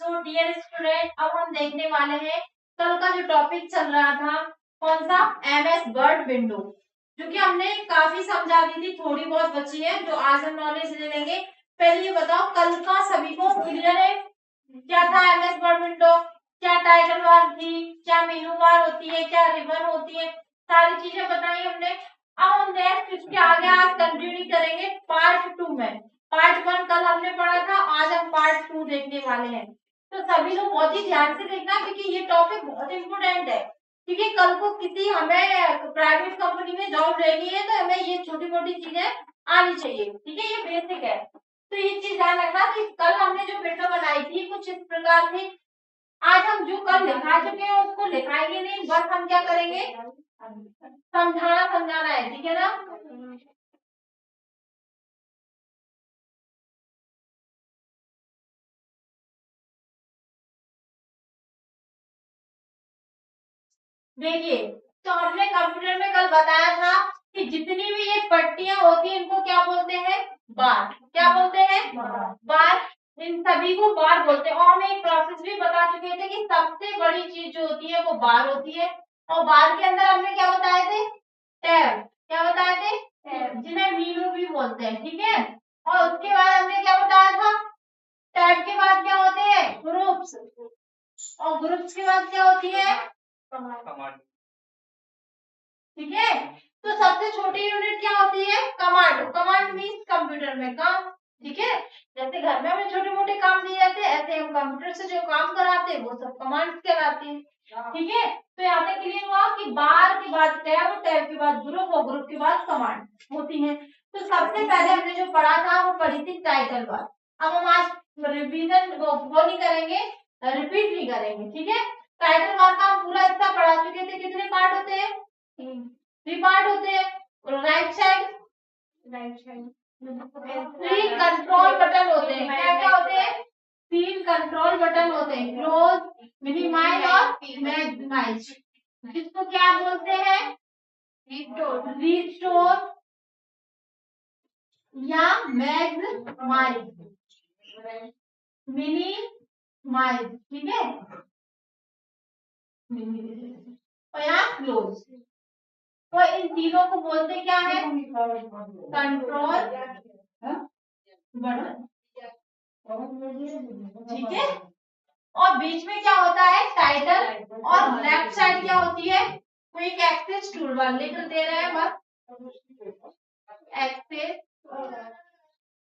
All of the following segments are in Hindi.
सो डियर स्टूडेंट, अब हम देखने वाले हैं कल का जो टॉपिक चल रहा था, कौन सा, एमएस वर्ड विंडो, जो कि हमने काफी समझा दी थी, थोड़ी बहुत बची है जो आज हम नॉलेज ले लेंगे। पहले ये बताओ कल का सभी को क्लियर है? क्या था एमएस वर्ड विंडो, क्या टाइटल बार थी, क्या मेनू बार होती है, क्या रिबन होती है, सारी चीजें बताई हमने। अब हम नेक्स्ट इसके आगे आज कंटिन्यू करेंगे पार्ट 2 में। पार्ट 1 कल हमने पढ़ा था, आज हम पार्ट 2 देखने वाले हैं। तो सभी लोग बहुत ही ध्यान से देखना, क्योंकि ये टॉपिक बहुत इंपोर्टेंट है। क्योंकि कल को किसी हमें प्राइवेट कंपनी में जॉब लेनी है तो हमें ये छोटी मोटी चीजें आनी चाहिए, ठीक है, ये बेसिक है। तो ये चीज ध्यान रखना कि कल हमने जो वीडियो बनाई थी कुछ इस प्रकार थी। आज हम जो कल लिखा चुके हैं उसको लिखाएंगे नहीं, बस हम क्या करेंगे, समझाना है, ठीक है ना। देखिए, तो हमने कंप्यूटर में कल बताया था कि जितनी भी ये पट्टियां होती हैं इनको क्या बोलते हैं, बार। क्या बोलते हैं, बार। इन सभी को बार बोलते हैं। और हम एक प्रोसेस भी बता चुके थे कि सबसे बड़ी चीज जो होती है वो बार होती है। और बार के अंदर हमने क्या बताए थे, टैब। क्या बताए थे, टैब, जिन्हें मीनू भी बोलते हैं, ठीक है। और उसके बाद हमने क्या बताया था, टैब के बाद क्या होते हैं, ग्रुप्स। और ग्रुप्स के बाद क्या होती है, कमांड, ठीक है। तो सबसे छोटी यूनिट क्या होती है, कमांड। कमांड मीन्स कंप्यूटर में काम, ठीक है। जैसे घर में हमें छोटे मोटे काम दिए जाते हैं, ऐसे हम कंप्यूटर से जो काम कराते हैं वो सब कमांड्स कहलाते हैं, ठीक है। तो यहाँ पे क्लियर हुआ कि बार के बाद टैब, टैब के बाद ग्रुप और ग्रुप के बाद कमांड होती है। तो सबसे पहले हमने जो पढ़ा था वो पढ़ी थी टाइटल बार। अब हम आज रिवीजन वो नहीं करेंगे, रिपीट नहीं करेंगे, ठीक है। टाइटल बार का हम पूरा इतना पढ़ा चुके थे। कितने पार्ट होते हैं, 3 पार्ट होते हैं। Right side, right side 3 control button होते हैं। क्या क्या होते हैं, 3 कंट्रोल बटन होते हैं, क्लोज, मिनिमाइज और मैक्सिमाइज। जिसको क्या बोलते हैं, रिस्टोर या मैक्सिमाइज, मिनिमाइज, ठीक है, और यहाँ क्लोज। तो इन तीनों को बोलते क्या है, कंट्रोल बटन, ठीक है। और बीच में क्या होता है, टाइटल। और लेफ्ट साइड क्या होती है, क्विक एक्सेस टूल बार। लिख दे रहे हैं बस, एक्सेस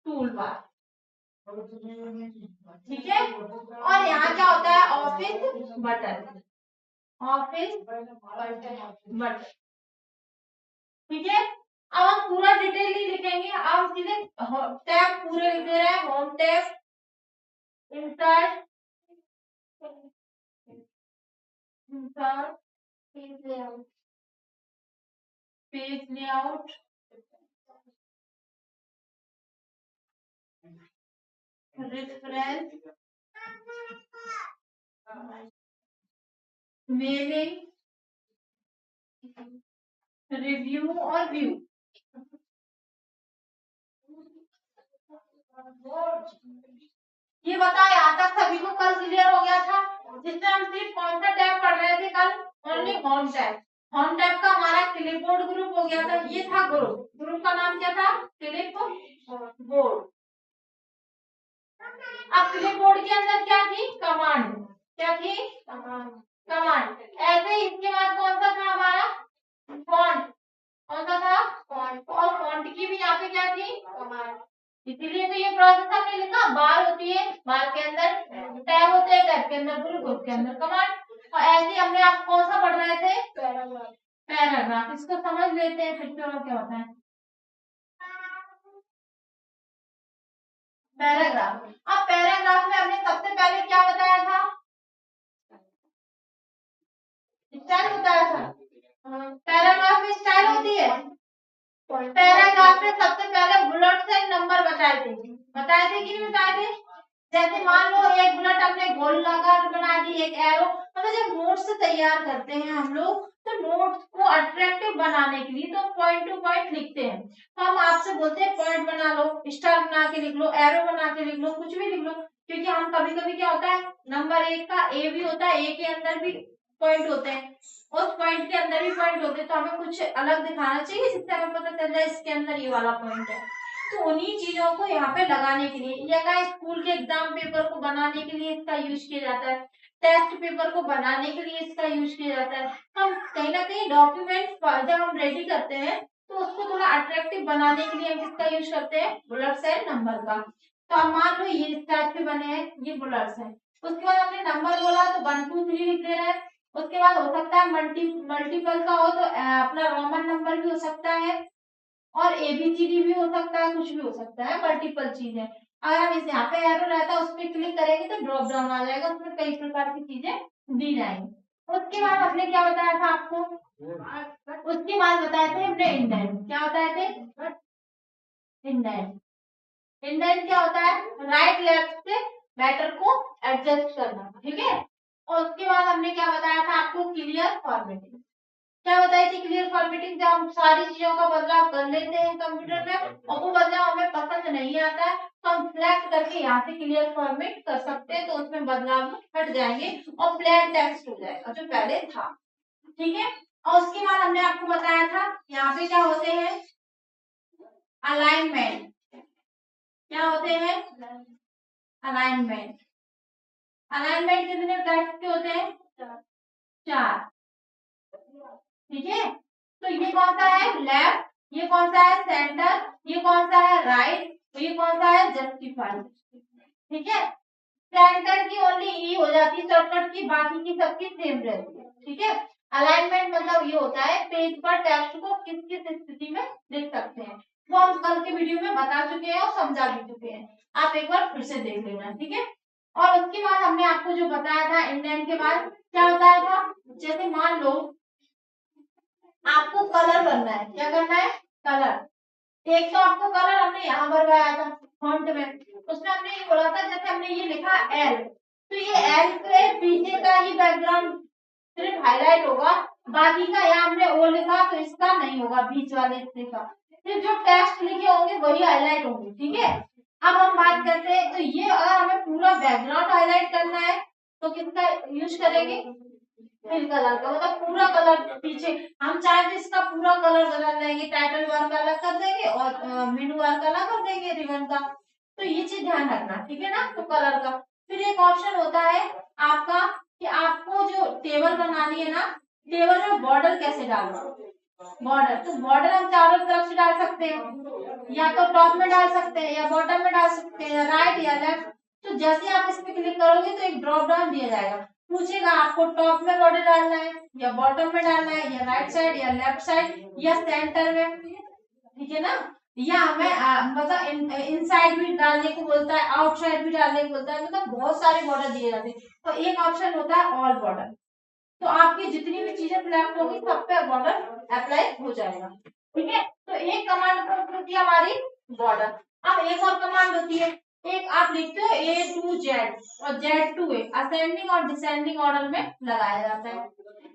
टूल बार, ठीक है। और यहाँ क्या होता है, ऑफिस बटन, ऑफिस बटन, ठीक है। अब हम पूरा डिटेल नहीं लिखेंगे, अब सीधे टैब पूरे लिख दे रहे हैं। Home tab, insert, insert, page layout, page layout, reference, mailing, review और व्यू। ये बताओ यहाँ तक सभी को कल क्लियर हो गया था, जिसमें हम सिर्फ कौन सा टैब पढ़ रहे थे कल, only home tab. Home tab का हमारा क्लिपबोर्ड ग्रुप हो गया था, ये था ग्रुप। ग्रुप का नाम क्या था, क्लिपबोर्ड। अब क्लिपबोर्ड के अंदर क्या थी, कमांड। क्या थी, कमांड। ऐसे ही इसके बाद कौन सा था हमारा, फॉन्ट। कौन सा था, फॉन्ट। और फॉन्ट की भी यहाँ पे क्या थी, कमांड। इसीलिए तो ये प्रोसेस हमने लिखा, बार होती है, बार के अंदर टैब होते हैं, टैब के अंदर ग्रुप के अंदर कमांड। और ऐसे ही हमने आप कौन सा पढ़ रहे थे, पैराग्राफ। पैराग्राफ, इसको समझ लेते हैं फिर से और क्या होता है पैराग्राफ। अब पैराग्राफ में हमने सबसे पहले क्या बताया था, स्टाइल बताया था। पैराग्राफ में स्टाइल होती है। पैराग्राफ में सबसे पहले बुलेट्स एंड नंबर बताए थे कि नहीं बताए थे। जैसे मान लो एक बुलेट हमने गोलाकार बना दी, एक एरो। मतलब जब नोट्स तैयार करते हैं हम लोग, तो नोट्स को अट्रैक्टिव बनाने के लिए तो पॉइंट टू पॉइंट लिखते हैं। तो हम आपसे बोलते हैं पॉइंट बना लो, स्टार बना के लिख लो, एरो बना के लिख लो, कुछ भी लिख लो। क्योंकि हम कभी कभी क्या होता है नंबर 1 का ए भी होता है, ए के अंदर भी पॉइंट होते हैं, उस पॉइंट के अंदर भी पॉइंट होते हैं, तो हमें कुछ अलग दिखाना चाहिए जिससे हमें पता चल जाए इसके अंदर ये वाला पॉइंट है। तो उन्हीं चीजों को यहाँ पे लगाने के लिए या का स्कूल के एग्जाम पेपर को बनाने के लिए इसका यूज किया जाता है, टेस्ट पेपर को बनाने के लिए इसका यूज किया जाता है। हम कहीं ना कहीं डॉक्यूमेंट जब हम रेडी करते हैं तो उसको थोड़ा अट्रैक्टिव बनाने के लिए हम किसका यूज करते हैं, बुलेट्स एंड नंबर का। तो अब मान लो ये इस टाइप के बने हैं, ये बुलेट्स हैं, उसके बाद हमने नंबर बोला तो 1 2 3 लिख दे रहे हैं। उसके बाद हो सकता है मल्टीपल का हो तो अपना रोमन नंबर भी हो सकता है और एबीसीडी भी हो सकता है, कुछ भी हो सकता है, मल्टीपल चीजें। अगर हम इस यहाँ पे एरो रहता है उस पर क्लिक करेंगे तो ड्रॉप डाउन आ जाएगा, उसमें कई प्रकार की चीजें दी जाएंगी। उसके बाद हमने क्या बताया था आपको, उसके बाद बताए थे हमने इंडेंट। क्या बताए थे, इंडेंट। इंडेंट क्या होता है, राइट लेफ्ट से मैटर को एडजस्ट करना, ठीक है। और उसके बाद हमने क्या बताया था आपको, क्लियर फॉर्मेटिंग। क्या बताई थी, क्लियर फॉर्मेटिंग, जब हम सारी चीजों का बदलाव कर लेते हैं कंप्यूटर में और वो बदलाव हमें पसंद नहीं आता है तो हम सिलेक्ट करके यहाँ से क्लियर फॉर्मेट कर सकते हैं, तो उसमें बदलाव हट जाएंगे और प्लेन टेक्स्ट हो जाएगा जो पहले था, ठीक है। और उसके बाद हमने आपको बताया था यहाँ पे क्या होते हैं, अलाइनमेंट। क्या होते हैं, अलाइनमेंट। अलाइनमेंट कितने टाइप के होते हैं, 4, ठीक है। तो ये कौन सा है, लेफ्ट, ये कौन सा है, सेंटर, ये कौन सा है, राइट, ये कौन सा है, जस्टिफाई, ठीक है। सेंटर की ओनली ई हो जाती है शॉर्टकट की, बाकी की सबकी सेम रहती है, ठीक है। अलाइनमेंट मतलब ये होता है पेज पर टेक्स्ट को किस किस स्थिति में लिख सकते हैं, वो हम कल के वीडियो में बता चुके हैं और समझा भी चुके हैं, आप एक बार फिर से देख लेना, ठीक है। और उसके बाद हमने आपको जो बताया था इंडेंट के बाद क्या बताया था, जैसे मान लो आपको कलर करना है, क्या करना है, कलर। एक तो आपको कलर हमने यहाँ भरवाया था फॉन्ट में, उसमें हमने ये बोला था जैसे हमने ये लिखा एल, तो ये एल के पीछे का ही बैकग्राउंड सिर्फ हाईलाइट होगा, बाकी का यहाँ हमने ओ लिखा तो इसका नहीं होगा, बीच वाले हिस्से का सिर्फ जो टेक्स्ट लिखे होंगे वही हाईलाइट होंगे, ठीक है। अब हम बात करते हैं, तो ये अगर हमें पूरा बैकग्राउंड हाईलाइट करना है तो किसका यूज करेंगे, फिल कलर का, मतलब पूरा कलर पीछे। हम चाहे तो इसका पूरा कलर बदल देंगे, टाइटल बार का अलग कर देंगे और मेनू बार का अलग कर देंगे, रिबन का। तो ये चीज ध्यान रखना, ठीक है ना। तो कलर का फिर एक ऑप्शन होता है आपका कि आपको जो टेबल बनानी है ना, टेबल में बॉर्डर कैसे डालना, बॉर्डर। तो बॉर्डर हम चारों तरफ से डाल सकते हैं, या तो टॉप में डाल सकते हैं या बॉटम में डाल सकते हैं, या राइट या लेफ्ट। तो जैसे आप इस पे क्लिक करोगे तो एक ड्रॉप डाउन दिया जाएगा, पूछेगा आपको टॉप में बॉर्डर डालना है या बॉटम में डालना है, या राइट साइड या लेफ्ट साइड या सेंटर में, ठीक है ना। या हमें मतलब इनसाइड भी डालने को बोलता है, आउटसाइड भी डालने को बोलता है, मतलब बहुत सारे बॉर्डर दिए जाते हैं। तो एक ऑप्शन होता है ऑल बॉर्डर, तो आपकी जितनी भी चीजें सिलेक्ट होगी सब पे बॉर्डर अप्लाई हो जाएगा, ठीक है। तो एक कमांड होती है हमारी बॉर्डर। अब एक और कमांड होती है, एक आप लिखते हो A to Z और Z to A, असेंडिंग और डिसेंडिंग ऑर्डर में लगाया जाता है।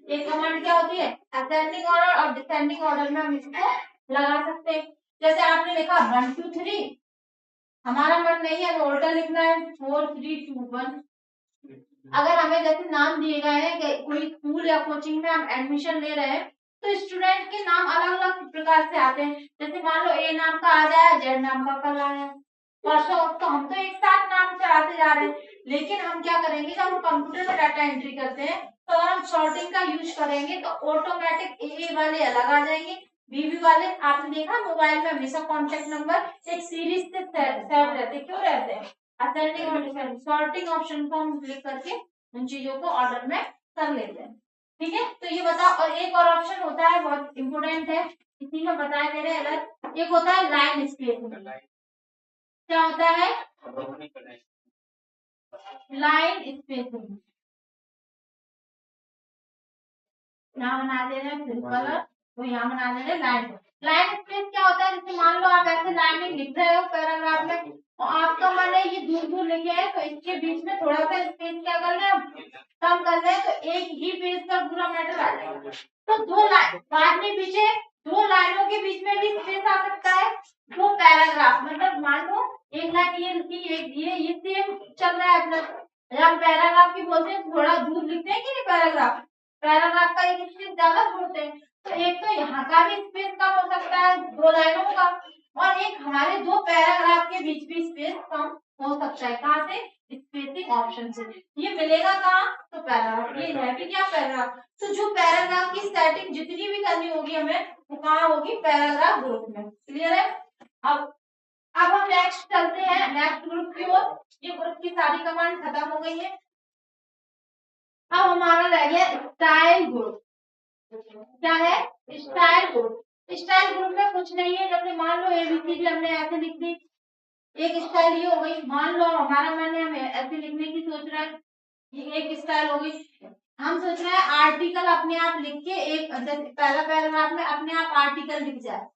एक कमांड क्या होती है, असेंडिंग ऑर्डर और डिसेंडिंग ऑर्डर में हम इसको लगा सकते हैं। जैसे आपने लिखा 1 2 3, हमारा मन नहीं है, हमें उल्टा लिखना है 4 3 2 1। अगर हमें जैसे नाम दिए गए हैं कि कोई स्कूल या कोचिंग में हम एडमिशन ले रहे हैं तो स्टूडेंट के नाम अलग अलग प्रकार से आते हैं, जैसे मान लो ए नाम का आ जाए, जेड नाम का कल आया परसों, तो हम तो एक साथ नाम चढ़ाते जा रहे हैं। लेकिन हम क्या करेंगे, जब हम कंप्यूटर में डाटा एंट्री करते हैं तो अगर हम सॉर्टिंग का यूज करेंगे तो ऑटोमेटिक ए वाले अलग आ जाएंगे, बीबी वाले। आपने देखा मोबाइल में हमेशा कॉन्टेक्ट नंबर एक सीरीज से सेट रहते, क्यों रहते हैं, असेंडिंग और डिसेंडिंग। सॉर्टिंग ऑप्शन को हम क्लिक करके उन चीजों को ऑर्डर में कर लेते हैं, ठीक है। तो ये बताओ, और एक और ऑप्शन होता है बहुत इंपोर्टेंट है, इसी में बताए दे रहे हैं अलग, एक होता है लाइन स्पेसिंग। क्या होता है, लाइन स्पेसिंग। यहाँ बना दे रहे हैं फिल कलर, तो यहाँ बना दे रहे हैं लाइन। लाइन स्पेस क्या होता है, जैसे मान लो आप ऐसे लाइन लिख रहे हो पैराग्राफ में और आपका मन है ये दूर दूर लिखे हैं तो इसके बीच में थोड़ा सा स्पेस क्या कर रहे हैं, कम कर रहे हैं, तो एक ही पेज पर पूरा मैटर आ जाएगा। तो दो लाइन बाद में पीछे दो लाइनों के बीच में भी स्पेस आ सकता है। दो पैराग्राफ, मतलब मान लो एक लाइन ये लिखी, एक ये सेम चल रहा है अपना। हम पैराग्राफ की बोलते हैं, थोड़ा दूर लिखते हैं कि नहीं पैराग्राफ, पैराग्राफ का एक स्पेस ज्यादा छोड़ते हैं। तो एक तो यहाँ का भी स्पेस कम हो सकता है दो लाइनों का, और एक हमारे दो पैराग्राफ के बीच भी स्पेस कम हो सकता है। कहाँ से? स्पेसिंग ऑप्शन से। ये मिलेगा कहाँ? तो पैराग्राफ। ये है कि क्या? पैराग्राफ। तो जो पैराग्राफ की सेटिंग जितनी भी करनी होगी हमें, वो कहाँ होगी? पैराग्राफ ग्रुप में। क्लियर है? अब हम नेक्स्ट चलते हैं, नेक्स्ट ग्रुप की ओर। ये ग्रुप की सारी कमांड खत्म हो गई है। अब हमारा रह गया स्टाइल ग्रुप। क्या है? Style group. स्टाइल ग्रुप में कुछ नहीं है, जैसे मान लो एबीसीडी हमने ऐसे लिख दी, एक स्टाइल ये हो गई। मान लो हमारा मन है हमें ऐसे लिखने की सोच रहा है, ये एक स्टाइल हो गई। हम सोच रहे हैं आर्टिकल अपने आप लिख के एक पहला पैराग्राफ में अपने आप आर्टिकल लिख जाए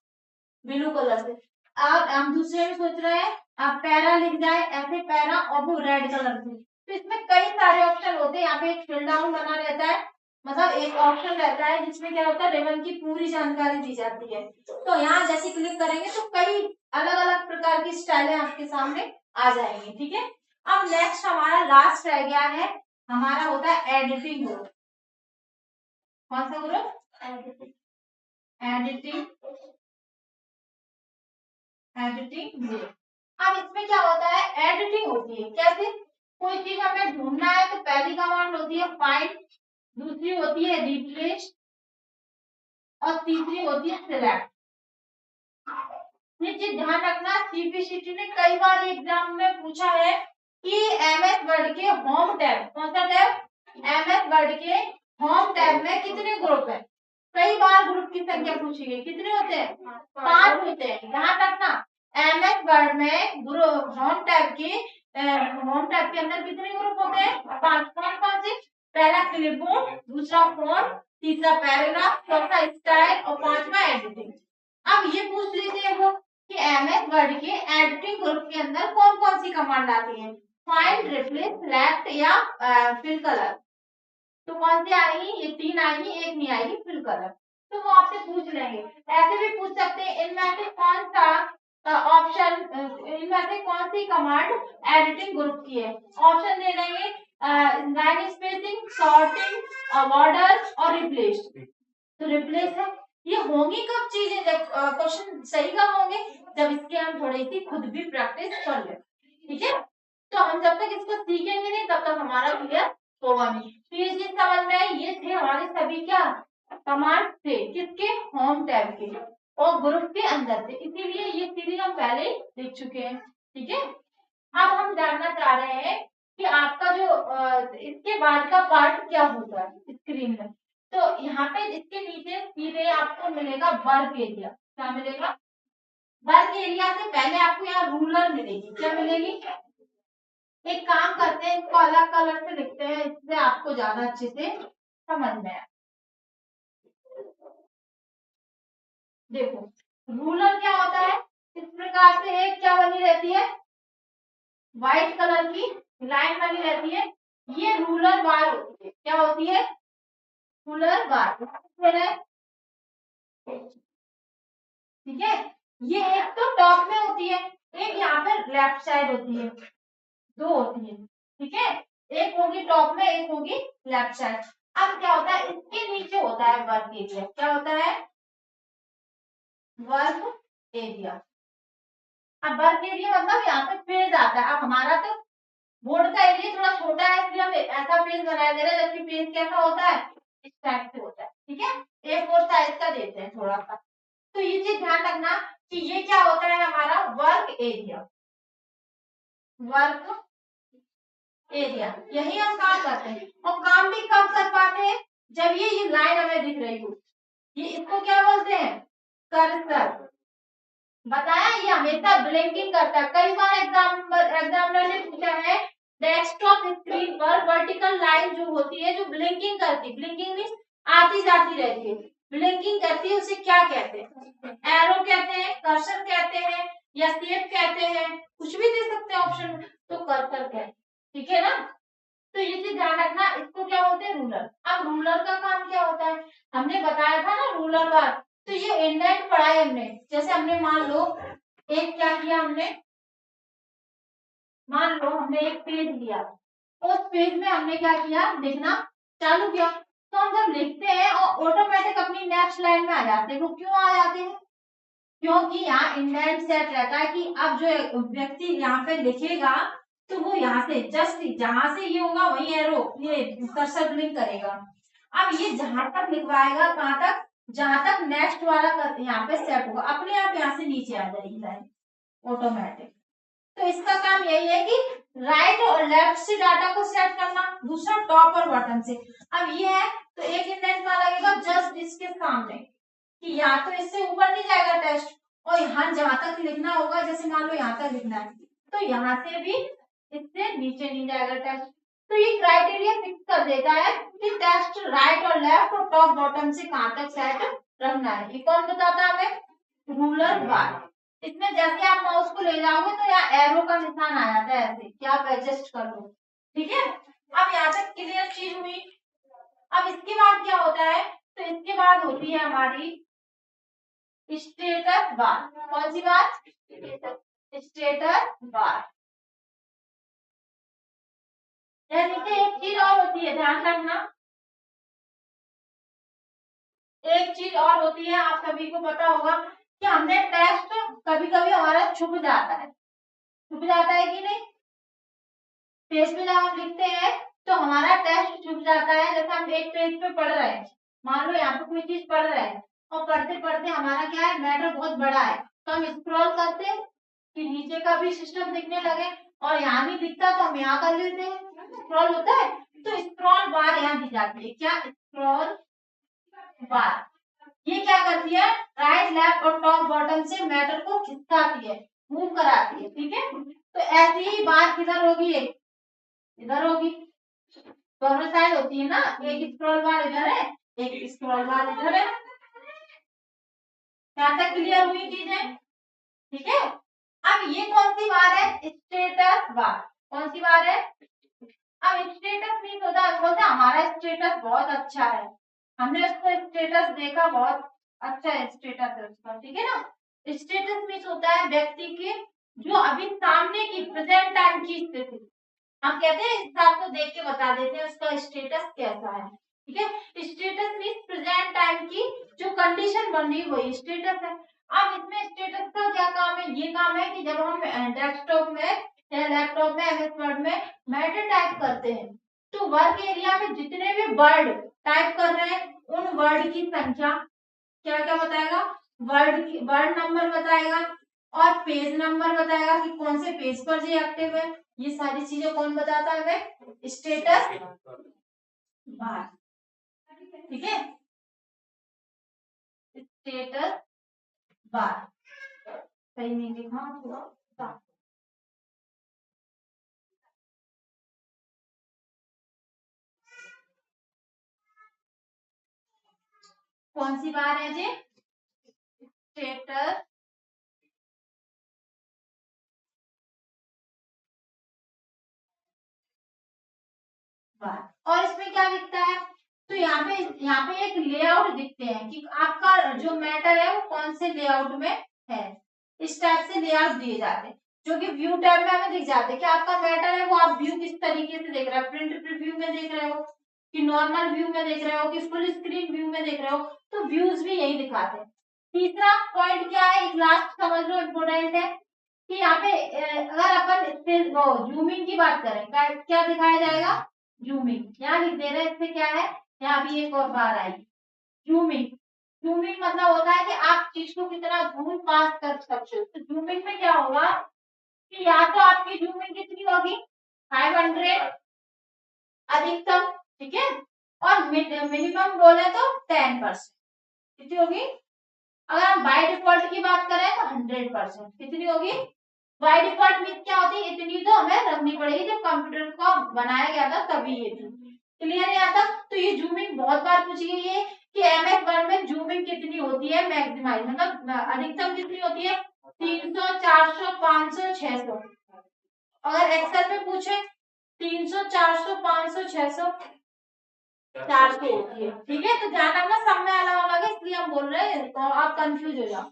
ब्लू कलर से। अब हम दूसरे में सोच रहे हैं अब पैरा लिख जाए ऐसे पैरा, और वो रेड कलर से। तो इसमें कई सारे ऑप्शन होते हैं। यहाँ पे एक फिल डाउन बना रहता है, मतलब एक ऑप्शन रहता है जिसमें क्या होता है, रिबन की पूरी जानकारी दी जाती है। तो यहाँ जैसे क्लिक करेंगे तो कई अलग अलग प्रकार की स्टाइलें आपके सामने आ जाएंगी। ठीक है। अब नेक्स्ट हमारा लास्ट रह गया है, हमारा होता है एडिटिंग ग्रुप। कौन सा ग्रुप? Editing group. अब इसमें क्या होता है? एडिटिंग होती है। कैसे? कोई चीज हमें ढूंढना है तो पहली कमांड होती है फाइंड, दूसरी होती है रिप्लेस, और तीसरी होती है सिलेक्ट। ये चीज ध्यान रखना, सीपीसीटी ने कई बार एग्जाम में पूछा है कि एमएस वर्ड के होम टैब, कौन सा टैब? एमएस वर्ड के होम टैब में कितने ग्रुप है? कई बार ग्रुप की संख्या पूछी गई। कितने होते हैं? 5 होते हैं। ध्यान रखना, एमएस वर्ड में ग्रुप होम टैब के अंदर कितने ग्रुप होते हैं? 5। कौन कौन से? पहला क्लिपबोर्ड, दूसरा फोन, तीसरा पैराग्राफ, चौथा स्टाइल, और पांचवा एडिटिंग। अब ये पूछ लेते हैं वो कि एमएस वर्ड के एडिटिंग ग्रुप के अंदर कौन कौन सी कमांड आती है? फाइंड, रिप्लेस, सिलेक्ट या फिल कलर। तो कौन सी आएगी? ये 3 आएगी, एक नहीं आएगी फिल कलर। तो वो आपसे पूछ लेंगे। ऐसे भी पूछ सकते हैं इनमें से कौन सा ऑप्शन, इनमें से कौन सी कमांड एडिटिंग ग्रुप की है? ऑप्शन दे देंगे लाइन स्पेसिंग, सॉर्टिंग, बॉर्डर और रिप्लेस। तो रिप्लेस है। ये होंगी कब चीजें, जब क्वेश्चन सही कब होंगे? जब इसके हम थोड़ी सी खुद भी प्रैक्टिस कर ले। ठीक है। तो हम जब तक इसको सीखेंगे नहीं तब तक हमारा क्लियर होगा नहीं। तो ये चीज समझ में आई। ये थे हमारे सभी क्या कमांड थे, किसके? होम टैब के और ग्रुप के अंदर थे। इसीलिए ये सीरीज हम पहले ही देख चुके हैं। ठीक है। अब हम जानना चाह रहे हैं कि आपका जो इसके बाद का पार्ट क्या होता है स्क्रीन में। तो यहाँ पे इसके नीचे सीधे आपको मिलेगा वर्क एरिया। क्या मिलेगा? वर्क एरिया से पहले आपको यहाँ रूलर मिलेगी। क्या मिलेगी? एक काम करते हैं, इसको अलग कलर से लिखते हैं, इससे आपको ज्यादा अच्छे से समझ में आए। देखो, रूलर क्या होता है? इस प्रकार से एक क्या बनी रहती है, व्हाइट कलर की लाइन बनी रहती है। ये रूलर बार होती है। क्या होती है? रूलर बार। ठीक है। ये एक तो टॉप में होती है, एक यहाँ पे लेफ्ट साइड होती है, दो होती है। ठीक है। एक होगी टॉप में, एक होगी लेफ्ट साइड। अब क्या होता है, इसके नीचे होता है वर्क एरिया। क्या होता है? Work area. अब वर्क एरिया मतलब यहाँ पे पेज आता है। अब हमारा तो बोर्ड का एरिया थोड़ा छोटा है, इसलिए हम ऐसा पेज बनाया दे रहे हैं, जबकि पेज कैसा होता है? इस टाइप से होता है। ठीक है। A4 साइज का देते हैं थोड़ा सा। तो ये चीज ध्यान रखना कि ये क्या होता है हमारा वर्क एरिया। वर्क एरिया, यही हम काम करते हैं। और काम भी कब कर पाते हैं? जब ये लाइन हमें दिख रही हो। ये इसको क्या बोलते हैं? कर्सर। बताया, ये हमेशा ब्लिंकिंग करता है। कई बार एग्जामिनर ने पूछा है डेस्कटॉप स्क्रीन पर वर्टिकल लाइन जो होती है, जो ब्लिंकिंग करती, ब्लिंकिंग मीन्स आती जाती रहती है, ब्लिंकिंग करती है, उसे क्या कहते हैं? एरो कहते हैं, कर्सर कहते हैं, या शेप कहते हैं, कुछ भी दे सकते हैं ऑप्शन में। तो कर्सर कहते हैं। ठीक है ना। तो ये चीज ध्यान रखना, इसको क्या बोलते हैं? रूलर। अब रूलर का काम क्या होता है? हमने बताया था ना रूलर बार, तो ये इंडेंट पढ़ा है हमने। जैसे हमने मान लो एक क्या किया हमने, मान लो हमने एक पेज लिया, उस पेज में हमने क्या किया, लिखना चालू किया। तो हम जब लिखते हैं और ऑटोमेटिक अपनी नेक्स्ट लाइन में आ जाते हैं। वो क्यों आ जाते हैं? क्योंकि यहाँ इंडेंट सेट रहता है कि अब जो व्यक्ति यहाँ पे लिखेगा तो वो यहाँ से जस्ट जहां से ये होगा वही एरो ये कर्सर ब्लिंक करेगा। अब ये जहां तक लिखवाएगा कहां तक, जहां तक नेक्स्ट वाला यहाँ पे सेट होगा, अपने आप यहाँ से नीचे आ जाएगी लाइन ऑटोमेटिक। तो इसका काम यही है कि राइट और लेफ्ट से डाटा को सेट करना, दूसरा टॉप और बटन से। अब ये है तो एक इंडेंट कहाँ लगेगा, जस्ट इसके सामने, कि या तो इससे ऊपर नहीं जाएगा टेस्ट, और यहाँ जहां तक लिखना होगा, जैसे मान लो यहाँ तक लिखना है तो यहाँ से भी इससे नीचे नहीं जाएगा टेस्ट। तो ये क्राइटेरिया फिक्स कर देता है कि टेस्ट राइट और लेफ्ट और टॉप बॉटम से कहां तक सेट रखना है। ये कौन बताता है हमें, रूलर बार। इसमें जैसे आप माउस को ले जाओगे तो यहाँ एरो का निशान आ जाता है ऐसे कि आप एडजस्ट कर लो। ठीक है, अब यहाँ तक क्लियर चीज हुई। अब इसके बाद क्या होता है, तो इसके बाद होती है हमारी स्टेटस बार। कौन सी बार, स्टेटस बार। नीचे एक चीज और होती है, ध्यान रखना, एक चीज और होती है, आप सभी को पता होगा कि हमने टेस्ट कभी कभी हमारा छुप जाता है, छुप जाता है कि नहीं। पेज पे जब हम लिखते हैं तो हमारा टेस्ट छुप जाता है। जैसे हम एक पेज पे पढ़ रहे हैं, मान लो यहाँ पे कोई चीज पढ़ रहे हैं और पढ़ते पढ़ते हमारा क्या है, मैटर बहुत बड़ा है, तो हम स्क्रॉल करते हैं कि नीचे का भी सिस्टम दिखने लगे, और यहाँ भी दिखता तो हम यहाँ कर लेते हैं, स्क्रॉल होता है। तो स्क्रॉल बार यहाँ दी जाती है, क्या, स्क्रॉल बार। ये क्या करती है, राइट लेफ्ट और टॉप बॉटम से मैटर को खिसकाती है, मूव कराती है। ठीक है, तो ऐसी ही बार किधर होगी, इधर होगी, दोनों साइड होती है ना, एक स्क्रॉल बार इधर है, एक स्क्रॉल बार इधर है। यहाँ तक क्लियर हुई चीजें? ठीक है, अब ये कौन सी बार है, स्टेटस बार। कौन सी बार है, अब स्टेटस मीन होता है, बोलते हमारा स्टेटस बहुत अच्छा है, हमने उसको स्टेटस देखा, बहुत अच्छा है स्टेटस है उसका। ठीक है ना, स्टेटस मीन होता है व्यक्ति के जो अभी सामने की प्रेजेंट टाइम की स्थिति, हम कहते हैं इस बात को देख के बता देते हैं उसका स्टेटस कैसा है। ठीक है, स्टेटस मीन प्रेजेंट टाइम की जो कंडीशन बन रही वही स्टेटस है। अब इसमें स्टेटस का क्या काम है, ये काम है कि जब हम डेस्कटॉप में या लैपटॉप में एमएस वर्ड में मैटर टाइप करते हैं तो वर्क एरिया में जितने भी वर्ड टाइप कर रहे हैं उन वर्ड की संख्या क्या क्या बताएगा, वर्ड नंबर बताएगा और पेज नंबर बताएगा कि कौन से पेज पर ये एक्टिव है। ये सारी चीजें कौन बताता है हमें, स्टेटस बार। ठीक है, स्टेटस बार, सही नहीं लिखा थोड़ा, कौन सी बार है जी, स्टेटस बार। और इसमें क्या दिखता है, तो यहाँ पे एक लेआउट दिखते हैं कि आपका जो मैटर है वो कौन से लेआउट में है। इस टाइप से लेआउट दिए जाते हैं जो कि व्यू टैब में हमें दिख जाते हैं कि आपका मैटर है वो आप व्यू किस तरीके से देख रहे हो, प्रिंट प्रीव्यू में देख रहे हो कि नॉर्मल व्यू में देख रहे हो कि फुल स्क्रीन व्यू में देख रहे हो, तो व्यूज भी यही दिखाते हैं। तीसरा पॉइंट क्या है, एक लास्ट समझ लो इम्पोर्टेंट है कि यहाँ पे अगर अपन जूमिंग की बात करें क्या दिखाया जाएगा, जूमिंग। यहाँ लिख दे रहे हैं, इससे क्या है, यहाँ भी एक और बार आई जूमिंग। जूमिंग मतलब होता है कि आप चीज को कितना जूम पास कर सकते हो। तो जूमिंग में क्या होगा कि या तो आपकी जूमिंग कितनी होगी 500 अधिकतम, ठीक है, और मिनिमम बोले तो 10%, कितनी होगी। अगर हम बाय डिफॉल्ट की बात करें तो 100%, कितनी होगी, बाय डिफॉल्ट मीन क्या होती है, इतनी तो हमें रखनी पड़ेगी, जब कंप्यूटर को बनाया गया था तभी ये थी। क्लियर है यहाँ तक। तो ये जूमिंग बहुत बार पूछी गई है कि एमएस वर्ड में जूमिंग कितनी होती है, मैक्सिमाइज मतलब अधिकतम कितनी होती है, 300 400 500 600। अगर एक्सेल में पूछे 300 400 500 600 400 होती है, ठीक है। तो ध्यान रखना सब में अलग अलग है, इसलिए हम बोल रहे हैं तो आप कंफ्यूज हो जाओ।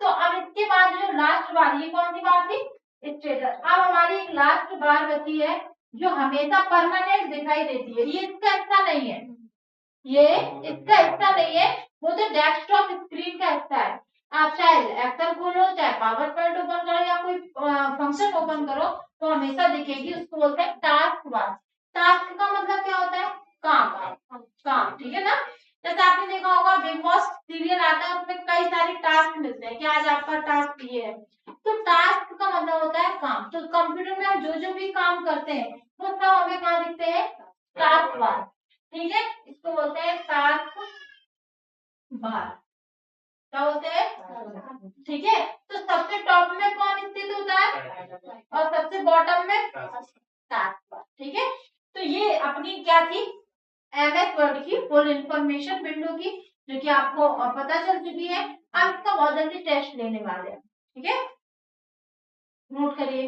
तो अब इसके बाद जो लास्ट बार, ये कौन सी बार थी, स्टेटस। अब हमारी एक लास्ट बार बची है जो हमेशा परमानेंट दिखाई देती है, ये इसका हिस्सा नहीं है, ये इसका हिस्सा नहीं है, वो तो डेस्कटॉप स्क्रीन का हिस्सा है। आप चाहे एक्सेल खोलो, चाहे पावर पॉइंट ओपन करो, या कोई फंक्शन ओपन करो, तो हमेशा दिखेगी, उसको बोलते हैं टास्क बार। टास्क का मतलब क्या होता है, काम, ठीक है ना। जैसे आपने देखा होगा बिग बॉस सीरियल आता है, उसमें कई सारे टास्क मिलते हैं कि आज आपका टास्क ये है। तो टास्क का मतलब होता है काम। तो कंप्यूटर में हम जो जो भी काम करते हैं वो सब हमें कहाँ दिखते हैं, टास्क बार, ठीक है। इसको बोलते हैं टास्क बार, क्या बोलते हैं, ठीक है। तो सबसे टॉप में कौन स्थित होता है और सबसे बॉटम में टास्क बार, ठीक है। तो ये अपनी क्या थी, एमएस वर्ड की फुल इंफॉर्मेशन विंडो की, जो कि आपको पता चल चुकी है। अब इसका बहुत जल्दी टेस्ट लेने वाले हैं, ठीक है, नोट करिए।